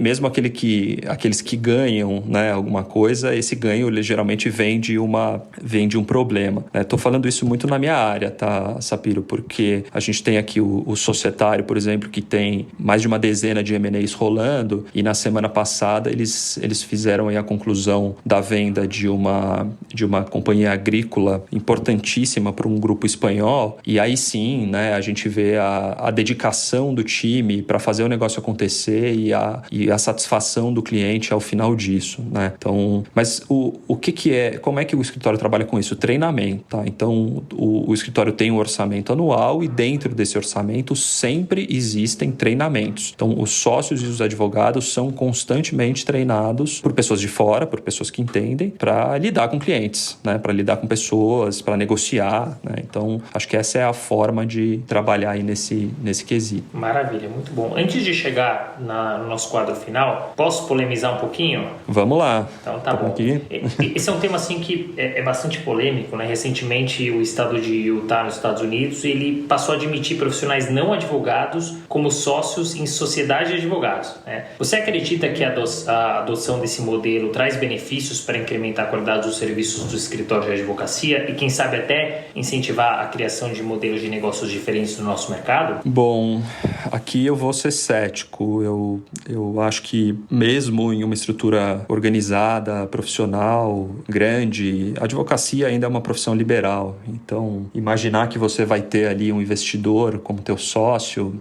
Mesmo aqueles que ganham, né, alguma coisa, esse ganho geralmente vem de um problema. Estou falando isso muito na minha área, tá, Sapiro? Porque a gente tem aqui o societário, por exemplo, que tem mais de uma dezena de M&As rolando, e na semana passada eles fizeram aí a conclusão da venda de uma companhia agrícola importantíssima para um grupo espanhol, e aí sim, né, a gente vê a dedicação do time para fazer o negócio acontecer e a satisfação do cliente ao final disso, né? Então, mas como é que o escritório trabalha com isso? Treinamento, tá? Então, o escritório tem um orçamento anual e dentro desse orçamento sempre existem treinamentos. Então, os sócios e os advogados são constantemente treinados por pessoas de fora, por pessoas que entendem, para lidar com clientes, né? Para lidar com pessoas, para negociar, né? Então, acho que essa é a forma de trabalhar aí nesse quesito. Maravilha, muito bom. Antes de chegar no nosso quadro final, posso polemizar um pouquinho? Vamos lá. Então tá bom. Aqui. Esse é um tema assim que é bastante polêmico, né? Recentemente o estado de Utah, nos Estados Unidos, ele passou a admitir profissionais não advogados como sócios em sociedade de advogados, né? Você acredita que a adoção desse modelo traz benefícios para incrementar a qualidade dos serviços do escritório de advocacia e quem sabe até incentivar a criação de modelos de negócios diferentes no nosso mercado? Bom, aqui eu vou ser cético. Eu acho que mesmo em uma estrutura organizada, profissional, grande, a advocacia ainda é uma profissão liberal. Então, imaginar que você vai ter ali um investidor como teu sócio,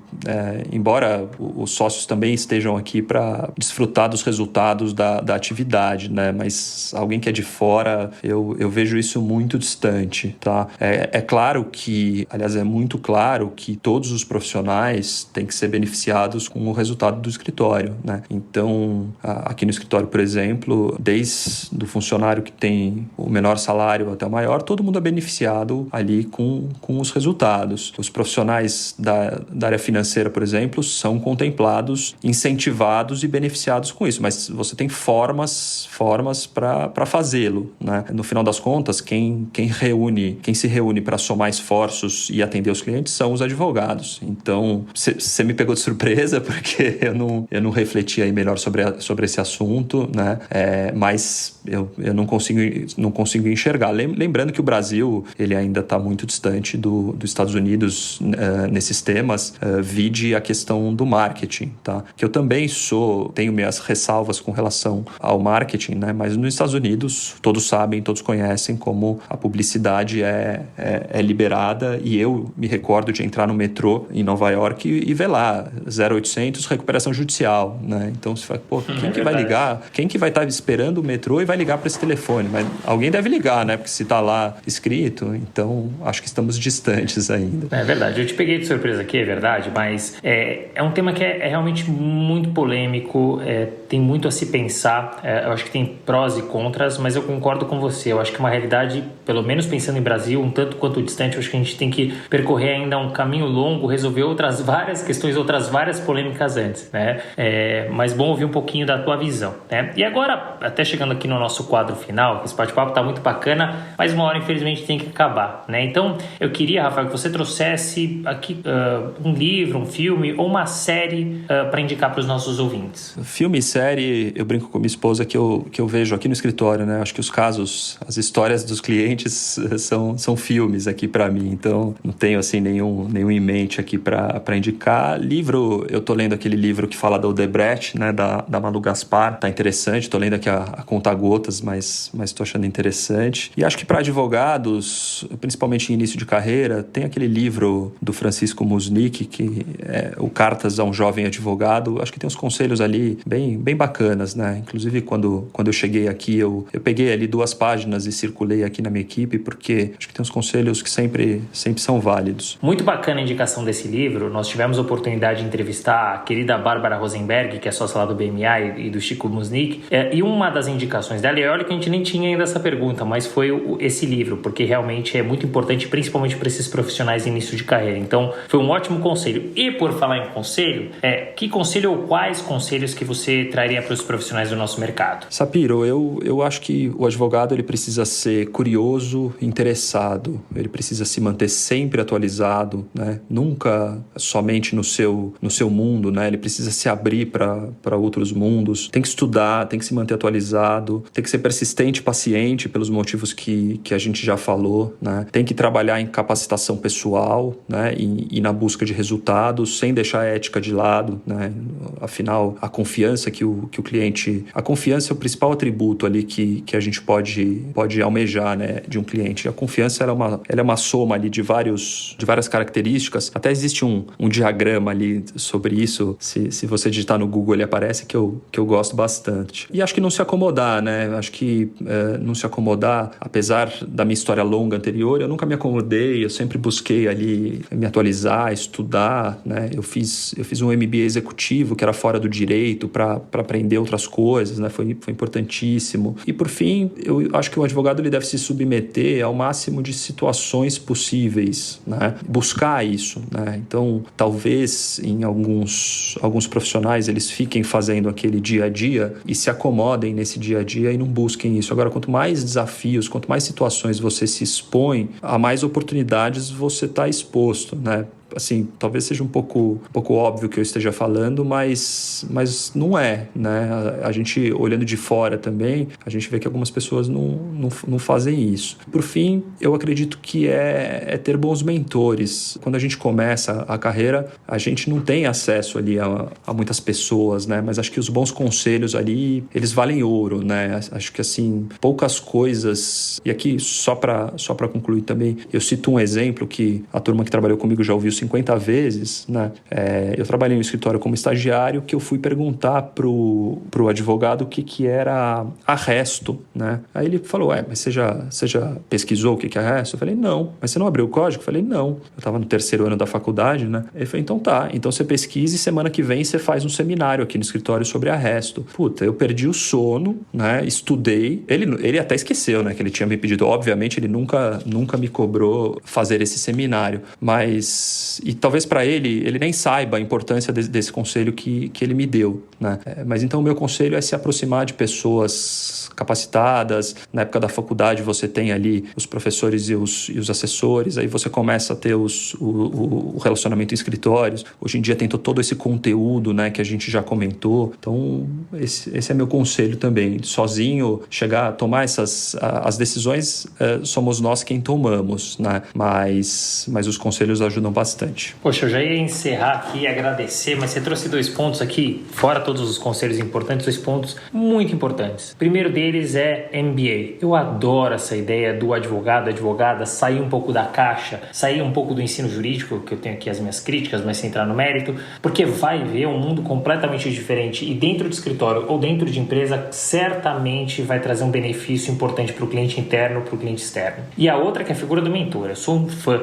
embora os sócios também estejam aqui para desfrutar dos resultados da atividade, né? Mas alguém que é de fora, eu vejo isso muito distante, tá? É claro que, aliás, é muito claro que todos os profissionais têm que ser beneficiados com o resultado do escritório, né? Então, aqui no escritório, por exemplo, desde o funcionário que tem o menor salário até o maior, todo mundo é beneficiado ali com os resultados. Os profissionais da área financeira, por exemplo, são contemplados, incentivados e beneficiados com isso, mas você tem formas para fazê-lo, né? No final das contas, quem se reúne para somar esforços e atender os clientes são os advogados. Então, você me pegou de surpresa, porque eu não refleti aí melhor sobre esse assunto, né? Mas eu não consigo enxergar. Lembrando que o Brasil, ele ainda está muito distante dos Estados Unidos nesses temas, vide a questão do marketing, tá? Que eu também tenho minhas ressalvas com relação ao marketing, né? Mas nos Estados Unidos, todos sabem, todos conhecem como a publicidade é liberada, e eu me recordo de entrar no metrô em Nova York e ver lá 0800 recuperação judicial, né? Então você fala, quem que vai ligar? Quem que vai estar esperando o metrô e vai ligar para esse telefone? Mas alguém deve ligar, né? Porque se está lá escrito, então acho que estamos distantes ainda. É verdade, eu te peguei de surpresa aqui, é verdade, mas é um tema que é realmente muito polêmico, tem muito a se pensar, eu acho que tem prós e contras, mas eu concordo com você, eu acho que uma realidade, pelo menos pensando em Brasil, um tanto quanto distante, eu acho que a gente tem que percorrer ainda um caminho longo, resolver outras várias questões, outras várias polêmicas antes, né? Mas bom ouvir um pouquinho da tua visão, né? E agora, até chegando aqui no nosso quadro final, esse bate-papo tá muito bacana, mas uma hora infelizmente tem que acabar, né? Então eu queria, Rafael, que você trouxesse aqui um livro, um filme ou uma série para indicar para os nossos ouvintes. Filme e série, eu brinco com minha esposa que eu vejo aqui no escritório, né? Acho que os casos, as histórias dos clientes são filmes aqui para mim, então não tenho assim nenhum em mente aqui para indicar. Livro, eu tô lendo aquele livro que fala da Odebrecht, né? Da Malu Gaspar, tá interessante, tô lendo aqui a Conta-Gotas, mas tô achando interessante. E acho que para advogados, principalmente em início de carreira, tem aquele livro do Francisco Musnick, que é o Cartas a um Jovem Advogado. Acho que tem uns conselhos ali bem bem bacanas, né? Inclusive, quando eu cheguei aqui, eu peguei ali 2 páginas e circulei aqui na minha equipe, porque acho que tem uns conselhos que sempre são válidos. Muito bacana a indicação desse livro. Nós tivemos a oportunidade de entrevistar a querida Bárbara Rosenberg, que é sócia lá do BMA e do Chico Musnick, e uma das indicações dela, e olha que a gente nem tinha ainda essa pergunta, mas foi esse livro, porque realmente é muito importante, principalmente para esses profissionais de início de carreira. Então, foi um ótimo conselho. E por falar em conselho, que conselho ou quais conselhos que você traria para os profissionais do nosso mercado? Sapiro, eu acho que o advogado ele precisa ser curioso, interessado, ele precisa se manter sempre atualizado, né? Nunca somente no seu mundo, né? Ele precisa se abrir para outros mundos, tem que estudar, tem que se manter atualizado, tem que ser persistente e paciente pelos motivos que a gente já falou, né? Tem que trabalhar em capacitação pessoal, né? E na busca de resultados, sem deixar a ética de lado, né? Afinal, a confiança que o cliente... A confiança é o principal atributo ali que a gente pode almejar, né? De um cliente. A confiança ela é uma soma ali de várias características. Até existe um diagrama ali sobre isso. Se você digitar no Google, ele aparece, que eu gosto bastante. E acho que não se acomodar, né? Acho que não se acomodar, apesar da minha história longa anterior, eu nunca me acomodei, eu sempre busquei ali me atualizar, estudar, né? Eu fiz um MBA executivo que era fora do direito para aprender outras coisas, né? Foi importantíssimo. E por fim, eu acho que o advogado ele deve se submeter ao máximo de situações possíveis, né? Buscar isso, né? Então, talvez em alguns profissionais eles fiquem fazendo aquele dia a dia e se acomodem nesse dia a dia e não busquem isso. Agora, quanto mais desafios, quanto mais situações você se expõe, a mais oportunidades você está exposto, né? Assim, talvez seja um pouco óbvio que eu esteja falando, mas não é, né? A gente, olhando de fora também, a gente vê que algumas pessoas não fazem isso. Por fim, eu acredito que é ter bons mentores. Quando a gente começa a carreira, a gente não tem acesso ali a muitas pessoas, né? Mas acho que os bons conselhos ali, eles valem ouro, né? Acho que, assim, poucas coisas... E aqui, só para concluir também, eu cito um exemplo que a turma que trabalhou comigo já ouviu 50 vezes, né? Eu trabalhei no escritório como estagiário, que eu fui perguntar pro advogado o que era arresto, né? Aí ele falou, mas você já pesquisou o que é arresto? Eu falei, não. Mas você não abriu o código? Eu falei, não. Eu estava no 3º ano da faculdade, né? Ele falou, então tá. Então você pesquisa e semana que vem você faz um seminário aqui no escritório sobre arresto. Puta, eu perdi o sono, né? Estudei. Ele até esqueceu, né? Que ele tinha me pedido. Obviamente, ele nunca me cobrou fazer esse seminário. Mas... E talvez para ele nem saiba a importância desse conselho que ele me deu, né? Mas então o meu conselho é se aproximar de pessoas capacitadas. Na época da faculdade você tem ali os professores e os assessores, aí você começa a ter o relacionamento em escritórios. Hoje em dia tem todo esse conteúdo, né, que a gente já comentou. Então esse é meu conselho também. Sozinho, chegar a tomar as decisões, somos nós quem tomamos, né? Mas os conselhos ajudam bastante. Poxa, eu já ia encerrar aqui e agradecer, mas você trouxe 2 pontos aqui, fora todos os conselhos importantes, 2 pontos muito importantes. O primeiro deles é MBA. Eu adoro essa ideia do advogado, advogada, sair um pouco da caixa, sair um pouco do ensino jurídico, que eu tenho aqui as minhas críticas, mas sem entrar no mérito, porque vai ver um mundo completamente diferente e dentro do escritório ou dentro de empresa, certamente vai trazer um benefício importante para o cliente interno, para o cliente externo. E a outra que é a figura do mentor. Eu sou um fã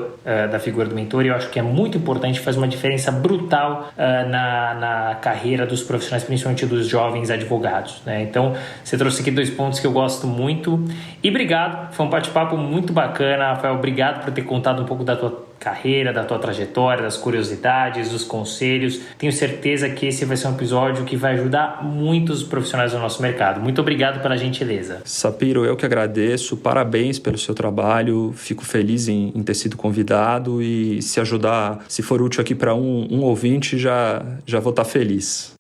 da figura do mentor e eu acho que é muito importante, faz uma diferença brutal na carreira dos profissionais, principalmente dos jovens advogados, né? Então, você trouxe aqui 2 pontos que eu gosto muito. E obrigado, foi um bate-papo muito bacana, Rafael. Obrigado por ter contado um pouco da tua carreira, da tua trajetória, das curiosidades, dos conselhos. Tenho certeza que esse vai ser um episódio que vai ajudar muitos profissionais do nosso mercado. Muito obrigado pela gentileza. Sapiro, eu que agradeço. Parabéns pelo seu trabalho. Fico feliz em ter sido convidado e se ajudar, se for útil aqui para um ouvinte, já vou estar feliz.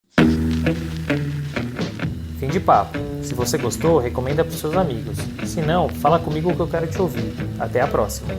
Fim de papo. Se você gostou, recomenda para os seus amigos. Se não, fala comigo que eu quero te ouvir. Até a próxima.